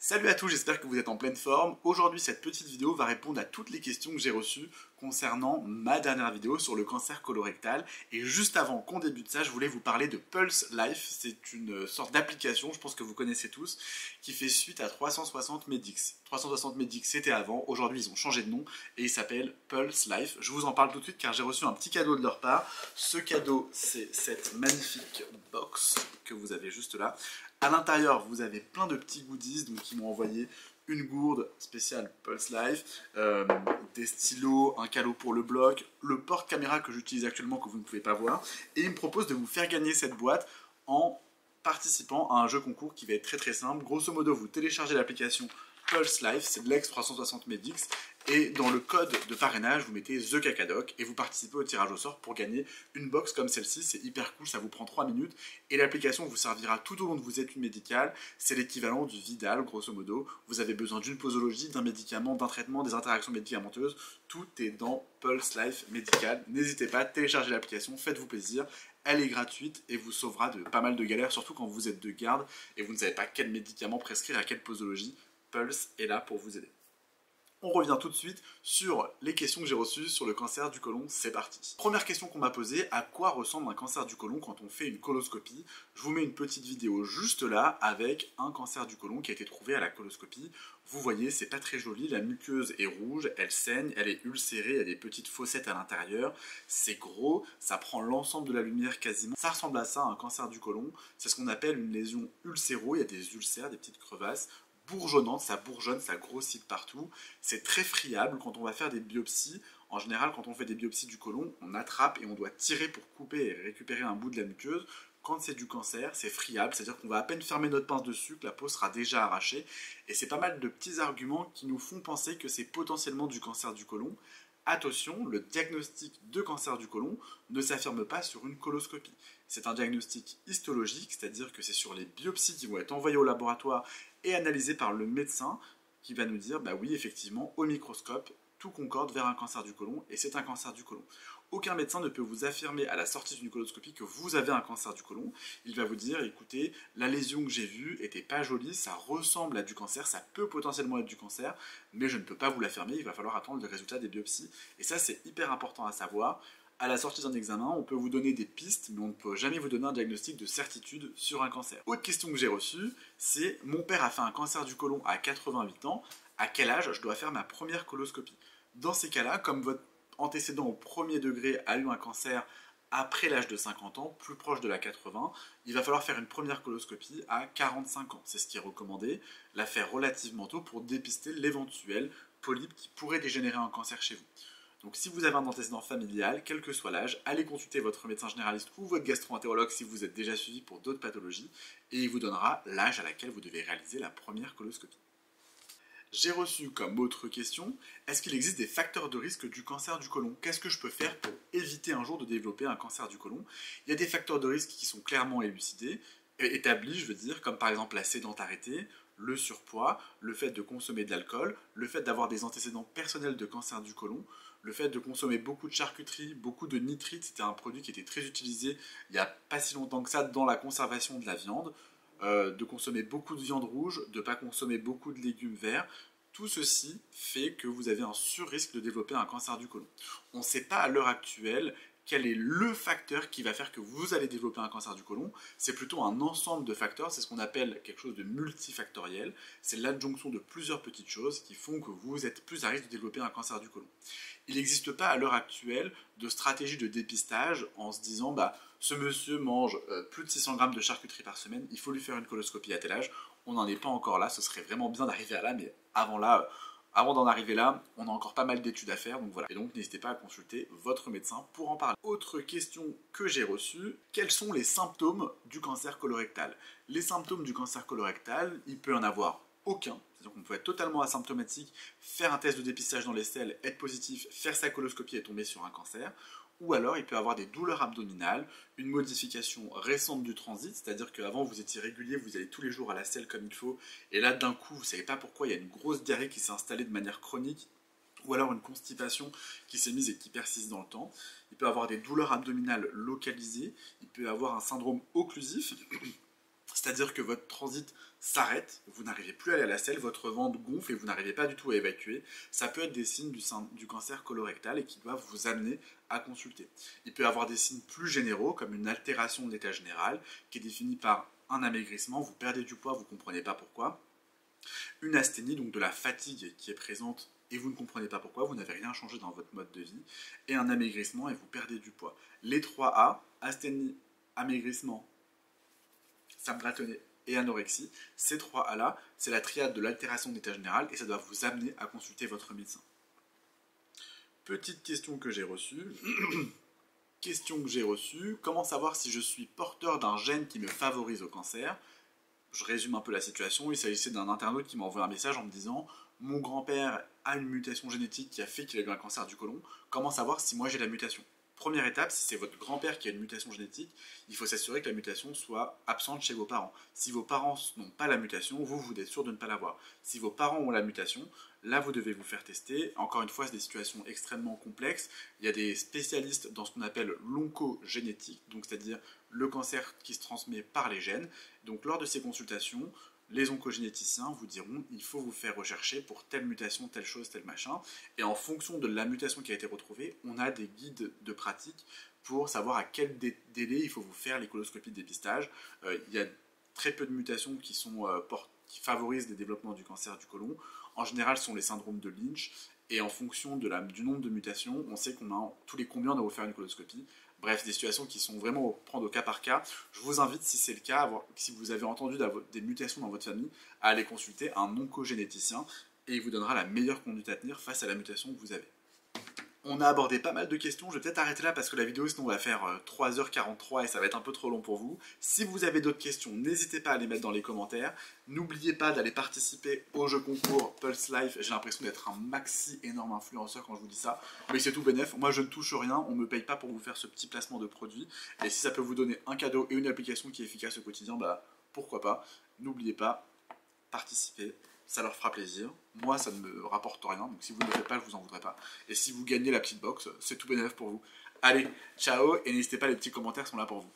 Salut à tous, j'espère que vous êtes en pleine forme. Aujourd'hui, cette petite vidéo va répondre à toutes les questions que j'ai reçues concernant ma dernière vidéo sur le cancer colorectal. Et juste avant qu'on débute ça, je voulais vous parler de Pulse Life. C'est une sorte d'application, je pense que vous connaissez tous, qui fait suite à 360 Medix. 360 Medix, c'était avant. Aujourd'hui, ils ont changé de nom et il s'appelle Pulse Life. Je vous en parle tout de suite car j'ai reçu un petit cadeau de leur part. Ce cadeau, c'est cette magnifique box que vous avez juste là. À l'intérieur, vous avez plein de petits goodies, donc ils m'ont envoyé une gourde spéciale Pulse Life, des stylos, un cadeau pour le bloc, le porte-caméra que j'utilise actuellement que vous ne pouvez pas voir, et ils me proposent de vous faire gagner cette boîte en participant à un jeu concours qui va être très très simple. Grosso modo, vous téléchargez l'application Pulse Life, c'est de l'ex 360 Medix, et dans le code de parrainage, vous mettez The Cacadoc et vous participez au tirage au sort pour gagner une box comme celle-ci. C'est hyper cool, ça vous prend 3 minutes et l'application vous servira tout au long de vos études médicales. C'est l'équivalent du Vidal, grosso modo. Vous avez besoin d'une posologie, d'un médicament, d'un traitement, des interactions médicamenteuses. Tout est dans Pulse Life Médical. N'hésitez pas, téléchargez l'application, faites-vous plaisir. Elle est gratuite et vous sauvera de pas mal de galères, surtout quand vous êtes de garde et vous ne savez pas quel médicament prescrire à quelle posologie. Pulse est là pour vous aider. On revient tout de suite sur les questions que j'ai reçues sur le cancer du côlon, c'est parti. Première question qu'on m'a posée, à quoi ressemble un cancer du côlon quand on fait une coloscopie? Je vous mets une petite vidéo juste là avec un cancer du côlon qui a été trouvé à la coloscopie. Vous voyez, c'est pas très joli, la muqueuse est rouge, elle saigne, elle est ulcérée, il y a des petites fossettes à l'intérieur, c'est gros, ça prend l'ensemble de la lumière quasiment. Ça ressemble à ça, un cancer du côlon, c'est ce qu'on appelle une lésion ulcéro, il y a des ulcères, des petites crevasses, bourgeonnante, ça bourgeonne, ça grossit de partout. C'est très friable quand on va faire des biopsies. En général, quand on fait des biopsies du côlon, on attrape et on doit tirer pour couper et récupérer un bout de la muqueuse. Quand c'est du cancer, c'est friable, c'est-à-dire qu'on va à peine fermer notre pince dessus, que la peau sera déjà arrachée. Et c'est pas mal de petits arguments qui nous font penser que c'est potentiellement du cancer du côlon. Attention, le diagnostic de cancer du côlon ne s'affirme pas sur une coloscopie. C'est un diagnostic histologique, c'est-à-dire que c'est sur les biopsies qui vont être envoyées au laboratoire et analysées par le médecin qui va nous dire, bah oui, effectivement, au microscope, tout concorde vers un cancer du côlon et c'est un cancer du côlon. Aucun médecin ne peut vous affirmer à la sortie d'une coloscopie que vous avez un cancer du côlon. Il va vous dire, écoutez, la lésion que j'ai vue était pas jolie, ça ressemble à du cancer, ça peut potentiellement être du cancer, mais je ne peux pas vous l'affirmer, il va falloir attendre le résultat des biopsies. Et ça, c'est hyper important à savoir. À la sortie d'un examen, on peut vous donner des pistes, mais on ne peut jamais vous donner un diagnostic de certitude sur un cancer. Autre question que j'ai reçue, c'est « Mon père a fait un cancer du côlon à 88 ans, à quel âge je dois faire ma première coloscopie ?» Dans ces cas-là, comme votre antécédent au premier degré a eu un cancer après l'âge de 50 ans, plus proche de la 80, il va falloir faire une première coloscopie à 45 ans. C'est ce qui est recommandé, la faire relativement tôt pour dépister l'éventuel polype qui pourrait dégénérer en cancer chez vous. Donc si vous avez un antécédent familial, quel que soit l'âge, allez consulter votre médecin généraliste ou votre gastro-entérologue si vous êtes déjà suivi pour d'autres pathologies et il vous donnera l'âge à laquelle vous devez réaliser la première coloscopie. J'ai reçu comme autre question, est-ce qu'il existe des facteurs de risque du cancer du côlon? Qu'est-ce que je peux faire pour éviter un jour de développer un cancer du côlon? Il y a des facteurs de risque qui sont clairement établis, je veux dire, comme par exemple la sédentarité, le surpoids, le fait de consommer de l'alcool, le fait d'avoir des antécédents personnels de cancer du côlon, le fait de consommer beaucoup de charcuterie, beaucoup de nitrites, c'était un produit qui était très utilisé il n'y a pas si longtemps que ça dans la conservation de la viande, de consommer beaucoup de viande rouge, de ne pas consommer beaucoup de légumes verts. Tout ceci fait que vous avez un sur-risque de développer un cancer du côlon. On ne sait pas à l'heure actuelle quel est le facteur qui va faire que vous allez développer un cancer du côlon. C'est plutôt un ensemble de facteurs, c'est ce qu'on appelle quelque chose de multifactoriel. C'est l'adjonction de plusieurs petites choses qui font que vous êtes plus à risque de développer un cancer du côlon. Il n'existe pas à l'heure actuelle de stratégie de dépistage en se disant bah, ce monsieur mange plus de 600 grammes de charcuterie par semaine, il faut lui faire une coloscopie à tel âge. On n'en est pas encore là, ce serait vraiment bien d'arriver à là, mais avant d'en arriver là, on a encore pas mal d'études à faire, donc voilà. Et donc n'hésitez pas à consulter votre médecin pour en parler. Autre question que j'ai reçue, quels sont les symptômes du cancer colorectal? Les symptômes du cancer colorectal, il peut en avoir aucun, c'est-à-dire qu'on peut être totalement asymptomatique, faire un test de dépistage dans les selles, être positif, faire sa coloscopie et tomber sur un cancer, ou alors il peut avoir des douleurs abdominales, une modification récente du transit, c'est-à-dire qu'avant vous étiez régulier, vous allez tous les jours à la selle comme il faut, et là d'un coup vous ne savez pas pourquoi il y a une grosse diarrhée qui s'est installée de manière chronique, ou alors une constipation qui s'est mise et qui persiste dans le temps. Il peut avoir des douleurs abdominales localisées, il peut avoir un syndrome occlusif, C'est-à-dire que votre transit s'arrête, vous n'arrivez plus à aller à la selle, votre ventre gonfle et vous n'arrivez pas du tout à évacuer. Ça peut être des signes du cancer colorectal et qui doivent vous amener à consulter. Il peut y avoir des signes plus généraux, comme une altération de l'état général, qui est définie par un amaigrissement, vous perdez du poids, vous ne comprenez pas pourquoi. Une asthénie, donc de la fatigue qui est présente et vous ne comprenez pas pourquoi, vous n'avez rien changé dans votre mode de vie. Et un amaigrissement et vous perdez du poids. Les 3 A, asthénie, amaigrissement, sympratone et anorexie, ces 3 A-là, c'est la triade de l'altération d'état général et ça doit vous amener à consulter votre médecin. Petite question que j'ai reçue. Comment savoir si je suis porteur d'un gène qui me favorise au cancer? Je résume un peu la situation. Il s'agissait d'un internaute qui m'a envoyé un message en me disant « Mon grand-père a une mutation génétique qui a fait qu'il a eu un cancer du côlon. Comment savoir si moi j'ai la mutation ?» Première étape, si c'est votre grand-père qui a une mutation génétique, il faut s'assurer que la mutation soit absente chez vos parents. Si vos parents n'ont pas la mutation, vous êtes sûr de ne pas l'avoir. Si vos parents ont la mutation, là vous devez vous faire tester. Encore une fois, c'est des situations extrêmement complexes. Il y a des spécialistes dans ce qu'on appelle l'oncogénétique, donc c'est-à-dire le cancer qui se transmet par les gènes. Donc lors de ces consultations, les oncogénéticiens vous diront il faut vous faire rechercher pour telle mutation, telle chose, tel machin. Et en fonction de la mutation qui a été retrouvée, on a des guides de pratique pour savoir à quel délai il faut vous faire les coloscopies de dépistage. Il y a très peu de mutations qui favorisent le développement du cancer du côlon. En général, ce sont les syndromes de Lynch. Et en fonction du nombre de mutations, on sait qu'on a tous les combien on doit vous faire une coloscopie. Bref, des situations qui sont vraiment à prendre au cas par cas. Je vous invite, si c'est le cas, si vous avez entendu des mutations dans votre famille, à aller consulter un oncogénéticien et il vous donnera la meilleure conduite à tenir face à la mutation que vous avez. On a abordé pas mal de questions, je vais peut-être arrêter là parce que la vidéo sinon va faire 3h43 et ça va être un peu trop long pour vous. Si vous avez d'autres questions, n'hésitez pas à les mettre dans les commentaires. N'oubliez pas d'aller participer au jeu concours Pulse Life, j'ai l'impression d'être un maxi énorme influenceur quand je vous dis ça. Mais c'est tout bénef, moi je ne touche rien, on ne me paye pas pour vous faire ce petit placement de produit. Et si ça peut vous donner un cadeau et une application qui est efficace au quotidien, bah pourquoi pas. N'oubliez pas, participez. Ça leur fera plaisir. Moi, ça ne me rapporte rien, donc si vous ne le faites pas, je vous en voudrais pas. Et si vous gagnez la petite box, c'est tout bénéfice pour vous. Allez, ciao, et n'hésitez pas, les petits commentaires sont là pour vous.